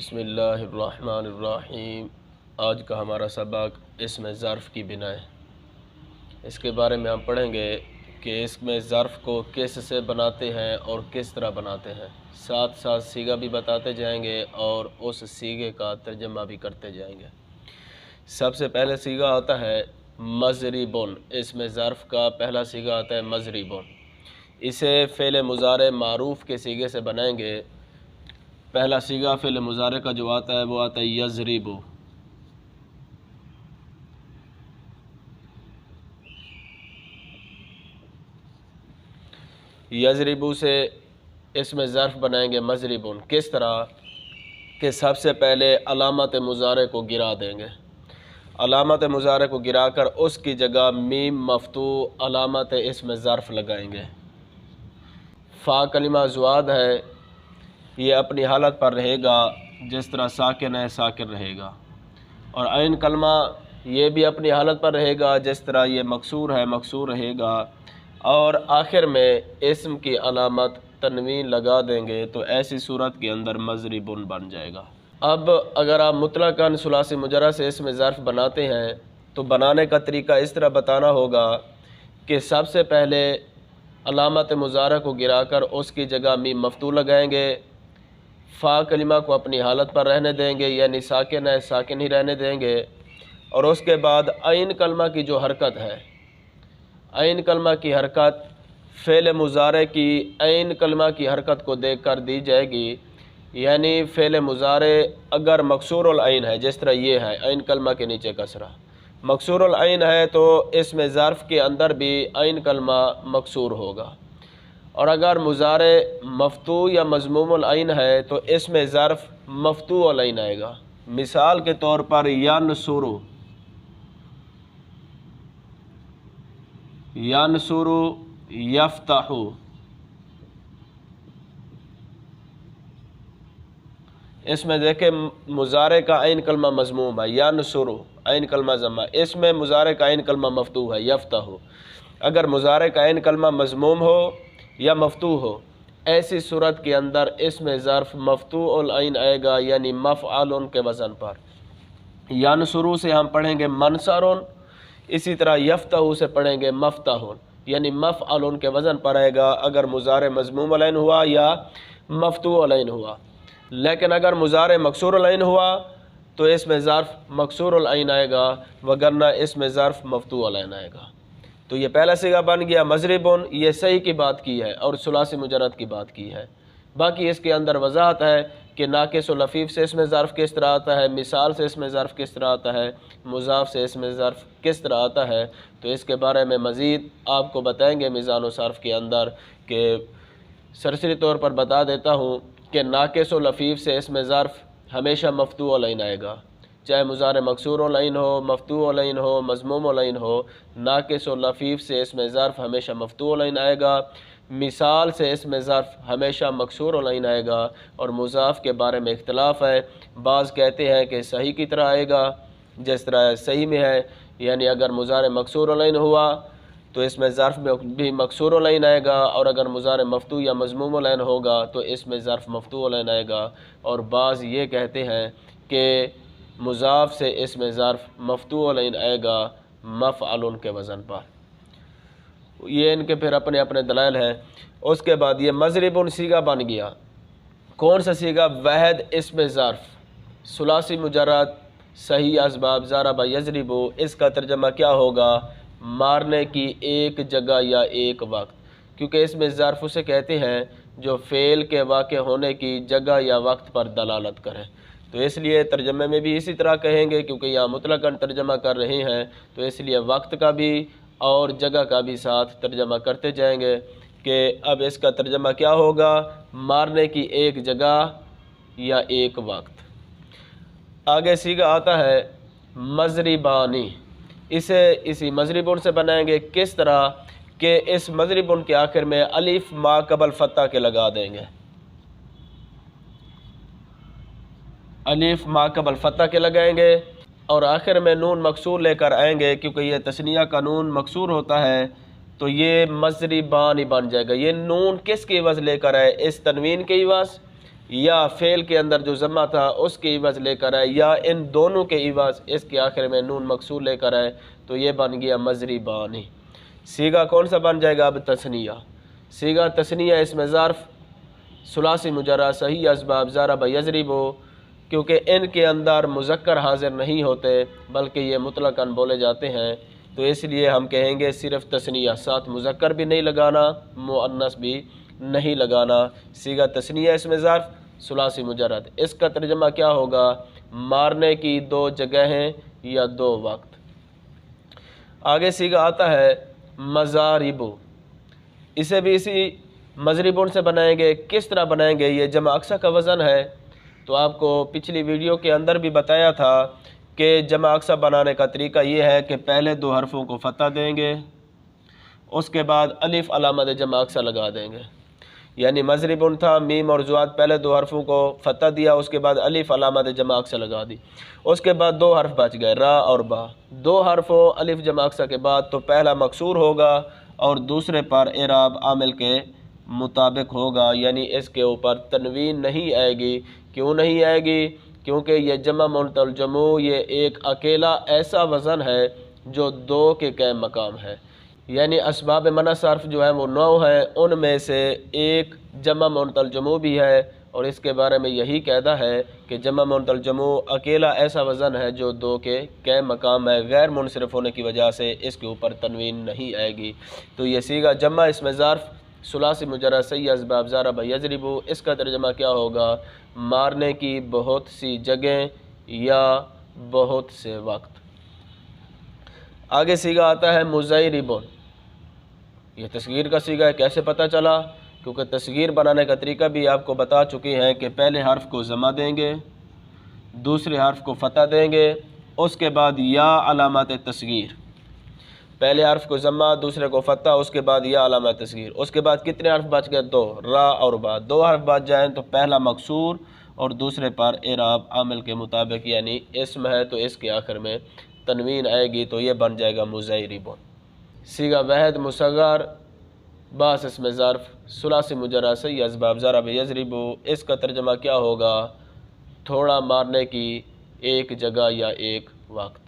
بسم اللہ الرحمن الرحیم۔ آج کا ہمارا سبق اسم ظرف کی بنا ہے۔ اس کے بارے میں ہم پڑھیں گے کہ اسم ظرف کو کس سے بناتے ہیں اور کس طرح بناتے ہیں، ساتھ ساتھ صیغہ بھی بتاتے جائیں گے اور اس صیغے کا ترجمہ بھی کرتے جائیں گے۔ سب سے پہلے صیغہ آتا ہے مضربن۔ اسم ظرف کا پہلا صیغہ آتا ہے مضربن۔ اسے فعل مضارع معروف کے صیغے سے بنائیں گے۔ پہلا صیغہ فعل مضارع کا جو آتا ہے وہ آتا ہے یضرب۔ یضرب سے اسم ظرف بنائیں گے مضربن۔ کس طرح کہ سب سے پہلے علامت مضارع کو گرا دیں گے۔ علامت مضارع کو گرا کر اس کی جگہ میم مفتوح علامت اسم ظرف لگائیں گے۔ فا کلمہ زواد ہے، یہ اپنی حالت پر رہے گا جس طرح ساکن ہے ساکن رہے گا، اور عین کلمہ یہ بھی اپنی حالت پر رہے گا جس طرح یہ مکسور ہے مکسور رہے گا، اور آخر میں اسم کی علامت تنوین لگا دیں گے تو ایسی صورت کے اندر مضربن بن جائے گا۔ اب اگر آپ مطلقاً ثلاثی مجرد سے اسم ظرف بناتے ہیں تو بنانے کا طریقہ اس طرح بتانا ہوگا کہ سب سے پہلے علامت مضارع کو گرا کر اس کی جگہ میم مفتوح لگائیں گے، فا کلمہ کو اپنی حالت پر رہنے دیں گے، یعنی ساکن ہے ساکن ہی رہنے دیں گے، اور اس کے بعد عین کلمہ کی جو حرکت ہے، عین کلمہ کی حرکت فعل مضارع کی عین کلمہ کی حرکت کو دیکھ کر دی جائے گی، یعنی فعل مضارع اگر مکسور العین ہے جس طرح یہ ہے عین کلمہ کے نیچے کسرہ مکسور العین ہے تو اسم ظرف کے اندر بھی عین کلمہ مکسور ہوگا، اور اگر مضارع مفتوح یا مضموم العین ہے تو اسم ظرف مفتوح العین آئے گا۔ مثال کے طور پر ینصر، ینصر، یفتح، اس میں دیکھیں مضارع کا عین کلمہ مضموم ہے ینصر، عین کلمہ ضمہ، اس میں مضارع کا عین کلمہ مفتوح ہے یفتح۔ اگر مضارع کا عین کلمہ مضموم ہو یا مفتوح ہو، ایسی صورت کے اندر اسم ظرف مفتوح العین آئے گا، یعنی مفعول کے وزن پر۔ ینصر سے ہم پڑھیں گے منصر، اسی طرح یفتح سے پڑھیں گے مفتح، یعنی مفعول کے وزن پر آئے گا اگر مضارع مضموم العین ہوا یا مفتوح العین ہوا، لیکن اگر مضارع مکسور العین ہوا تو اسم ظرف مکسور العین آئے گا، وگرنہ اسم ظرف مفتوح العین آئے گا۔ تو یہ پہلا صیغہ بن گیا مضربن، یہ صحیح کی بات کی ہے اور ثلاثی مجرد کی بات کی ہے۔ باقی اس کے اندر وضاحت ہے کہ ناقص و لفیف سے اسم ظرف کس طرح آتا ہے، مثال سے اسم ظرف کس طرح آتا ہے، مضاف سے اسم ظرف کس طرح آتا ہے، تو اس کے بارے میں مزید آپ کو بتائیں گے میزان و صرف کے اندر، کہ سرسری طور پر بتا دیتا ہوں کہ ناقص و لفیف سے اسم ظرف ہمیشہ مفتوح العین آئے گا، چاہے مضارع مکسور العین ہو، مفتوح العین ہو، مضموم العین ہو، ناقص و لفیف سے اسم ظرف ہمیشہ مفتوح العین آئے گا، مثال سے اسم ظرف ہمیشہ مکسور العین آئے گا، اور مضاف کے بارے میں اختلاف ہے، بعض کہتے ہیں کہ صحیح کی طرح آئے گا جس طرح صحیح میں ہے، یعنی اگر مضارع مکسور العین ہوا تو اسم ظرف میں بھی مکسور العین آئے گا، اور اگر مضارع مفتوح یا مضموم العین ہوگا تو اسم ظرف مفتوح العین آئے گا، اور بعض یہ کہتے ہیں کہ مضاف سے اسم ظرف مفتوح العین آئے گا مفعول کے وزن پر۔ یہ ان کے پھر اپنے اپنے دلائل ہیں۔ اس کے بعد یہ مضربن صیغہ بن گیا۔ کون سا صیغہ؟ واحد اسم ظرف، ثلاثی مجرد، صحیح اسباب، ضرب یضرب۔ اس کا ترجمہ کیا ہوگا؟ مارنے کی ایک جگہ یا ایک وقت، کیونکہ اسم ظرف اسے کہتے ہیں جو فعل کے واقع ہونے کی جگہ یا وقت پر دلالت کرے، تو اس لیے ترجمے میں بھی اسی طرح کہیں گے، کیونکہ یہاں مطلقاً ترجمہ کر رہے ہیں تو اس لیے وقت کا بھی اور جگہ کا بھی ساتھ ترجمہ کرتے جائیں گے کہ اب اس کا ترجمہ کیا ہوگا؟ مارنے کی ایک جگہ یا ایک وقت۔ آگے صیغہ آتا ہے مضربانی، اسے اسی مضربن سے بنائیں گے۔ کس طرح کہ اس مضربن کے آخر میں الف ما قبل فتح کے لگا دیں گے، الف ما قبل فتح کے لگائیں گے، اور آخر میں نون مکسور لے کر آئیں گے، کیونکہ یہ تثنیہ کا نون مکسور ہوتا ہے تو یہ مضربان ہی بن جائے گا۔ یہ نون کس کی عوض لے کر آئے؟ اس تنوین کے عوض، یا فعل کے اندر جو ضمہ تھا اس کے عوض لے کر آئے یا ان دونوں کے عوض اس کے آخر میں نون مکسور لے کر آئے تو یہ بن گیا مضربانی۔ صیغہ کون سا بن جائے گا اب؟ تثنیہ۔ صیغہ تثنیہ اس میں ظرف ثلاثی مجرد صحیح اسباب ضرب یضرب، کیونکہ ان کے اندر مذکر حاضر نہیں ہوتے بلکہ یہ مطلقاً بولے جاتے ہیں، تو اس لیے ہم کہیں گے صرف تثنیہ، ساتھ مذکر بھی نہیں لگانا، مؤنث بھی نہیں لگانا۔ صیغہ تثنیہ اس میں ظرف ثلاثی مجرد، اس کا ترجمہ کیا ہوگا؟ مارنے کی دو جگہیں یا دو وقت۔ آگے صیغہ آتا ہے مضارب، اسے بھی اسی مضربون سے بنائیں گے۔ کس طرح بنائیں گے؟ یہ جمع اقصی کا وزن ہے، تو آپ کو پچھلی ویڈیو کے اندر بھی بتایا تھا کہ جمع اقصی بنانے کا طریقہ یہ ہے کہ پہلے دو حرفوں کو فتح دیں گے، اس کے بعد الف علامت جمع اقصی لگا دیں گے۔ یعنی مضربون تھا، میم اور زواد پہلے دو حرفوں کو فتح دیا، اس کے بعد الف علامت جمع اقصی لگا دی، اس کے بعد دو حرف بچ گئے را اور با۔ دو حرفوں الف جمع اقصی کے بعد تو پہلا مکسور ہوگا اور دوسرے پر اعراب عامل کے مطابق ہوگا، یعنی اس کے اوپر تنوین نہیں آئے گی۔ کیوں نہیں آئے گی؟ کیونکہ یہ جمع منتل جمع یہ ایک اکیلا ایسا وزن ہے جو دو کے قائم مقام ہے، یعنی اسباب منع صرف جو ہے وہ 9 ہیں، ان میں سے ایک جمع منتل جمع بھی ہے، اور اس کے بارے میں یہی قاعدہ ہے کہ جمع منتل جمع اکیلا ایسا وزن ہے جو دو کے قائم مقام ہے، غیر منصرف ہونے کی وجہ سے اس کے اوپر تنوین نہیں آئے گی۔ تو یہ صیغہ جمع اس میں ظرف ثلاثی مجرد صحیح اسباب ضرب یضرب، اس کا ترجمہ کیا ہوگا؟ مارنے کی بہت سی جگہیں یا بہت سے وقت۔ آگے صیغہ آتا ہے مضربون، یہ تصغیر کا صیغہ ہے۔ کیسے پتہ چلا؟ کیونکہ تصغیر بنانے کا طریقہ بھی آپ کو بتا چکے ہیں کہ پہلے حرف کو ضمہ دیں گے، دوسرے حرف کو فتح دیں گے، اس کے بعد یا علامت تصغیر، پہلے حرف کو ضمہ دوسرے کو فتح، اس کے بعد یا علامت تصغیر، اس کے بعد کتنے حرف بچ گئے؟ دو، را اور با۔ دو حرف بچ جائیں تو پہلا مکسور اور دوسرے پر اعراب عامل کے مطابق، یعنی اسم ہے تو اس کے آخر میں تنوین آئے گی تو یہ بن جائے گا مضربون۔ صیغہ واحد مصغر باس اس میں ظرف ثلاثی مجرد صحیح اسباب ضرب یضرب، اس کا ترجمہ کیا ہوگا؟ تھوڑا مارنے کی ایک جگہ یا ایک وقت۔